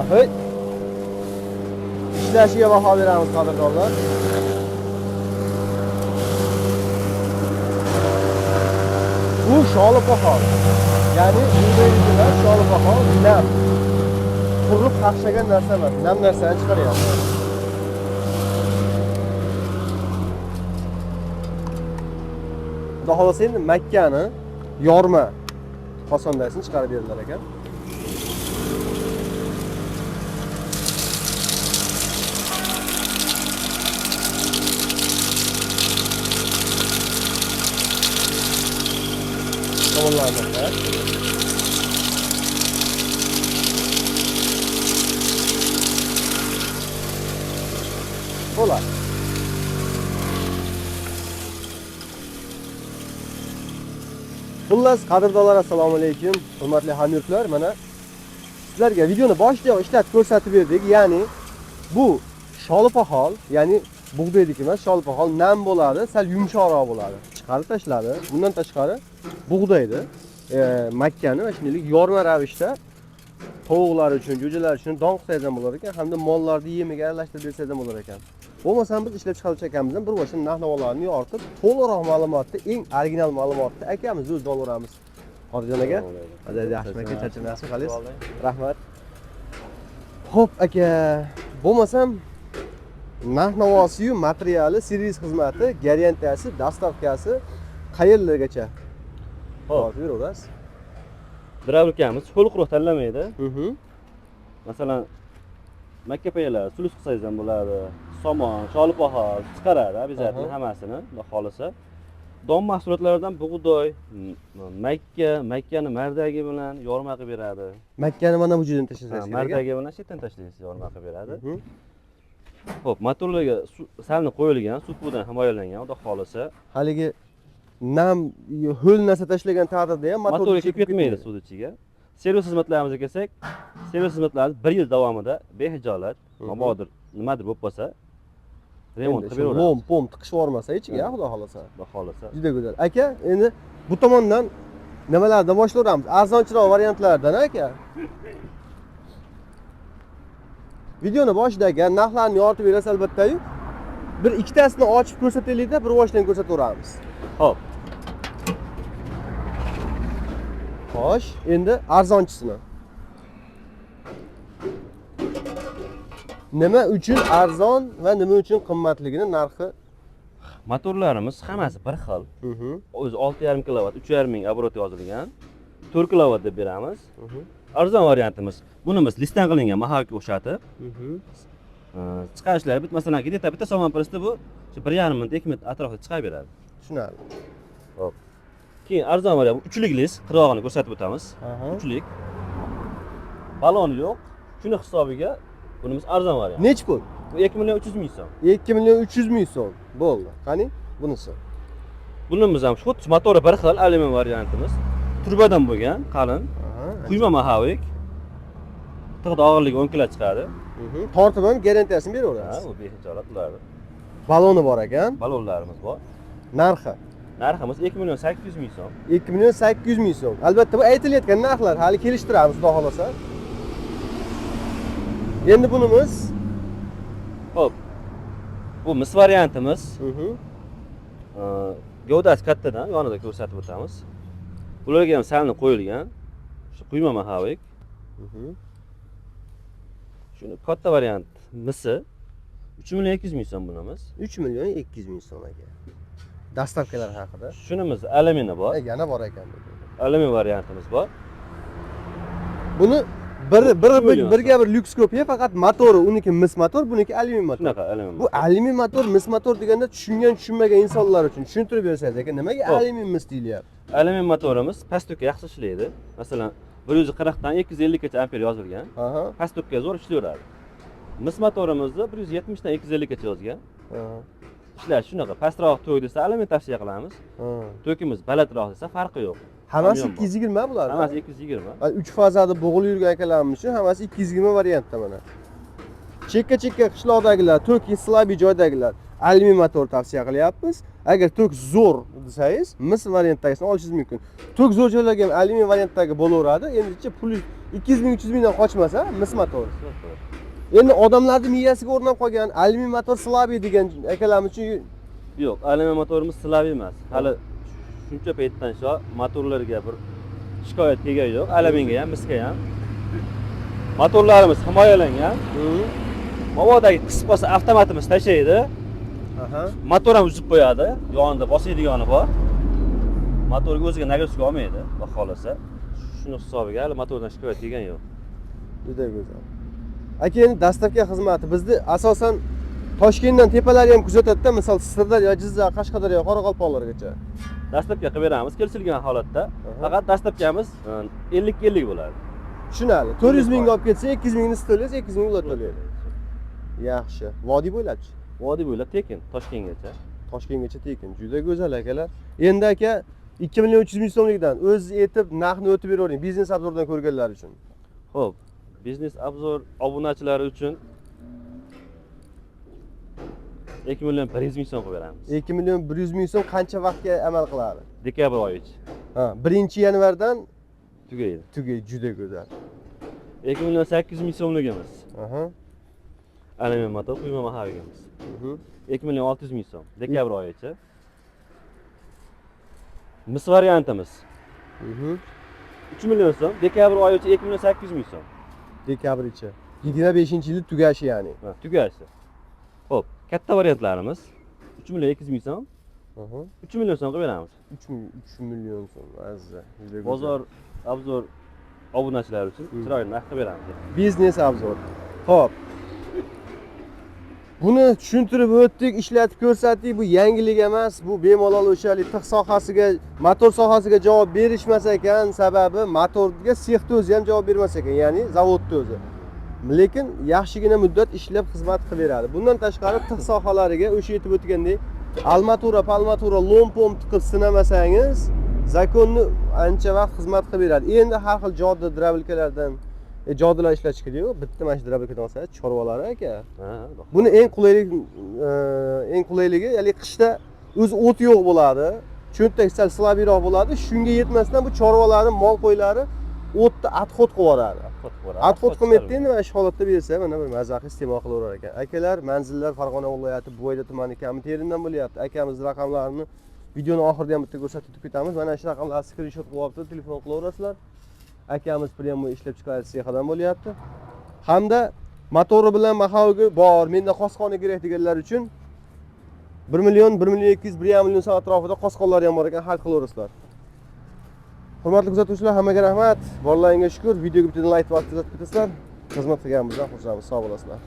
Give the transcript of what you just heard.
Hey. İşlashiga baho beramiz qadrdonlar. Bu Sholipaxol. Ya'ni bug'doynikilar Sholipaxol nam. Qurib qaqshagan narsa emas, nam narsani chiqaryapti. Xudo xolasa endi Makkani yorma fasondasini chiqarib berdilar ekan. Tomonlardan Bo'ladi. Xullas, qadrdonlar, assalomu alaykum. Hurmatli hamyurtlar, mana sizlarga videoni boshidayoq ishlatib ko'rsatib berdik. Ya'ni bu Sholipaxol, ya'ni bug'doydiki emas, Sholipaxol nam bo'ladi, sal yumshoqroq bo'ladi. Chiqarib tashladi. Bundan tashqari bug'doydi. Makkani va shuningdek yorma ravishda tovuqlar uchun, jo'jalar uchun don qilsa ham bo'lar ekan, hamda mollarni yemiga aralashtirib bersa ham bo'lar ekan. Bo'lmasam biz ishlab chiqaruvchi akamizdan bir boshqa narx-navolarni yoritib, to'liqroq ma'lumotni, eng original ma'lumotni akamiz o'zida olamiz. Qodijon aka, hozir yaxshi aka, charchamayapsiz, qalaysiz? Rahmat. Xo'p aka, bo'lmasam narx-navosi-yu materiali, servis xizmati, garantiyasi, dastavkasi qayerlargacha? Xo'p, beraverasiz. Dravl ukamiz ho'l quruq tanlamaydi. Masalan, Makka payalar, sulus qilsangiz ham bo'ladi. Somon, Sholipaxol chiqaradi, обязательно hammasini, xudo xolisa. Don mahsulotlaridan bug'doy, Makkani mardagi bilan yorma qilib beradi. Makkani mana bu joydan tashlasangiz kerak. Mardagi bilan chetdan tashlaysiz, yorma qilib beradi. Xo'p, motorlarga salni qo'yilgan, sutdan himoyalangan, xudo xolisa. Haligi nam ho'l narsa tashlagan taqdirda ham motorga kirib ketmaydi suv ichiga. Servis xizmatlarimizga kelsak, servis xizmatlarimiz 1 yil davomida behijolat, mabodir nimadir bo'lib qolsa, remont qilib beramiz. Lom tiqish vormasa ichiga, xudo xolasa. Xudo xolasa. Juda go'zal. Aka, endi bu tomondan nimalardan boshlayveramiz? Arzonchiroq variantlardan aka. Videoni boshidagi narxlarni yoritib berasiz albatta-yu. Bir ikkitasini ochib ko'rsataylik-da, bir boshdan ko'rsataveramiz. Xo'p. Xo'sh, endi arzonchisini. Nima uchun arzon va nima uchun qimmatligini narxi? Motorlarimiz hammasi bir xil. O'zi 6,5 kilovat, 3,5 ming obrot yozilgan. 4 kilovat deb beramiz. Arzon variantimiz. Buni biz listdan qilingan mahokaga o'xshatib, chiqarishlar masalan, bitta somon pristi bu 1,5 minut, 2 minut atrofida chiqarib beradi. Tushunarli. Xo'p. Keyin arzon variant, uchlik list, qirog'ini ko'rsatib o'tamiz. Uchlik. Balon yo'q. Shuni hisobiga bunimiz arzon variant. Nech pul? Bu 2 million 300 ming so'm. 2 million 300 ming so'm. Bo'ldi. Qani bunisi? Bunimiz ham shu motori bir xil alyumin variantimiz. Turbadan bo'lgan, qalin. Quyma mahavik. Tig'da og'irligi 10 kg chiqadi. Tortib ham garantiyasini beraverasiz. Ha, u behijolat bo'ladi. Baloni bor ekan. Balonlarimiz bor. Narxi? Narximiz 2 million 800 ming so'm. 2 million 800 ming so'm. Albatta bu aytilayotgan narxlar, hali kelishtiramiz, xudo xolasa. Endi bunimiz Xo'p. Bu mis variantimiz. Gavdasi kattadan yonida ko'rsatib o'tamiz. Ularga ham salni qo'yilgan. Shu quyma mahavik. Shuni katta variant misi 3 million 200 ming so'm bunimiz. 3 million 200 ming so'm aka. Dastavkalar haqida. Shunimiz alyumini bor. Yana bor ekan. Alyumin variantimiz bor. Buni birga bir lyuks ko'piya, faqat motori uniki mis motor, buniki alyumin motor. Shunaqa alyumin. Bu alyumin motor, mis motor deganda tushunmagan insonlar uchun tushuntirib bersangiz aka, nimaga alyumin mis deyilyapti? Alyumin motorimiz pastokka yaxshi ishlaydi. Masalan, 140 dan 250 gacha amper yozilgan. Pastokka zo'r ishlayveradi. Mis motorimizni 170 dan 250 gacha yozgan. Ishlash shunaqa, pastroq to'y desa alyumin tavsiya qilamiz. To'kimiz balandroq desa farqi yo'q. Hammasi 220 bo'ladi. Hammasi 220. 3 fazada bo'g'ilib yurgan akalarimiz uchun hammasi 220 variantda mana. Chekka qishloqdagilar, Turkiya, Slaviy joydagilar alyumin motor tavsiya qilyapmiz. Agar tok zo'r desangiz, mis variantdagisini olishingiz mumkin. Tok zo'r joylarga ham alyumin variantdagi bo'laveradi. Endi pul 200 ming 300 mingdan qochmasa, mis motor. Endi odamlarning miyasiga o'rnab qolgan alyumin motor slaviy degan akalarimiz uchun yo'q, alyumin motorimiz slaviy emas. Hali shuncha paytdan shu motorlarga bir shikoyat kelgani yo'q. Alyuminga ham, misga ham. Motorlarimiz himoyalangan. Mavodagi qisib qolsa avtomatimiz tashlaydi. Motor ham uzib qo'yadi. Yonida bosadigan bor. Motorga o'ziga nagruska olmaydi, xudo xolasa. Shuni hisobiga hali motordan shikoyat kelgan yo'q. Juda go'zal. Aka, endi dastlabki xizmati bizni asosan Toshkentdan tepalari ham kuzatadi-da, misol Sirdaryo, Jizzax, Qashqadaryo, Qoraqalpoqlargacha. Dastlabki qilib beramiz, kelishilgan holatda. Faqat dastlabkamiz 50-50 bo'ladi. Tushunadi. 400 mingga olib ketsa, 200 mingni siz to'laysiz, 200 ming ular to'laydi. Yaxshi. Vodiy bo'ylabchi? Vodiy bo'ylab tekin, Toshkentgacha. Toshkentgacha tekin. Juda go'zal akalar. Endi aka 2 million 300 ming so'mlikdan o'z etib narxni o'tib beravering, biznes obzordan ko'rganlar uchun. Xo'p, biznes obzor obunachilari uchun 2 million 100 ming so'm qo'yib beramiz. 2 million 100 ming so'm qancha vaqtga amal qiladi? Dekabr oyigacha. Ha, 1-yanvardan tugaydi. Tugaydi, juda go'zal. 2 million 800 ming so'mligimiz. Aha. Alyumin motor quyma mahavigimiz. 2 million 600 ming so'm dekabr oyigacha. Mis variantimiz. 3 million so'm, dekabr oyigacha 2 million 800 ming so'm. Dekabrgacha. 25-yilda tugashi ya'ni. Ha, tugashi. Xo'p, katta variantlarimiz 3 million 200 ming so'm. 3 million so'm qilib beramiz. 3 million so'm. Azza. Bozor obzor obunachilar uchun chiroyli narx qilib beramiz. Biznes obzor. Xo'p. Buni tushuntirib o'tdik, ishlatib ko'rsatdik. Bu yangilik emas, bu bemalol o'shalik tig' sohasiga, motor sohasiga javob berishmas ekan, sababi motorga sexda o'zi ham javob bermas ekan, ya'ni zavodda o'zi. Lekin yaxshigina muddat ishlab xizmat qilib beradi. Bundan tashqari tig' sohalariga o'sha aytib o'tgandek, almatura, palmatura, lompom tiqib sinamasangiz, zakonni ancha vaqt xizmat qilib beradi. Endi har xil jodi drabilkalardan jodilar ishlatish kerak-ku. Bitta mana shu drabilkadan olsangiz chorvalari aka. Buni eng qulayligi, ya'ni qishda o'zi o't yo'q bo'ladi. Cho'ntak sal slaviyroq bo'ladi. Shunga yetmasdan bu chorvalari, mol qo'ylari o'tda atxot qivoradi. Atxot qilmaydi endi mana shu holatda bersa, mana bir mazax iste'mol qilaverar ekan. Akalar, manzillar Farg'ona viloyati Buvayda tumani Kamiterindan bo'lyapti. Akamiz raqamlarini videoni oxirida ham bitta ko'rsatib ketamiz. Mana shu raqamlarni skrinshot qilib olib, telefon qilaverasizlar. Akamiz premo ishlab chiqarish sexidan bo'lyapti. Hamda motori bilan mahogi bor, menda qosqoni kerak deganlar uchun 1 million, 1 million 200, 1,5 million so'm atrofida qosqonlar ham bor ekan, hal qilaverasizlar. Hurmatli kuzatuvchilar, hammaga rahmat. Borlaringga shukr. Videoga bitta like bosib kuzatib ketasizlar. Xizmat qilganimizdan xursandmiz. Sog' bo'lasizlar.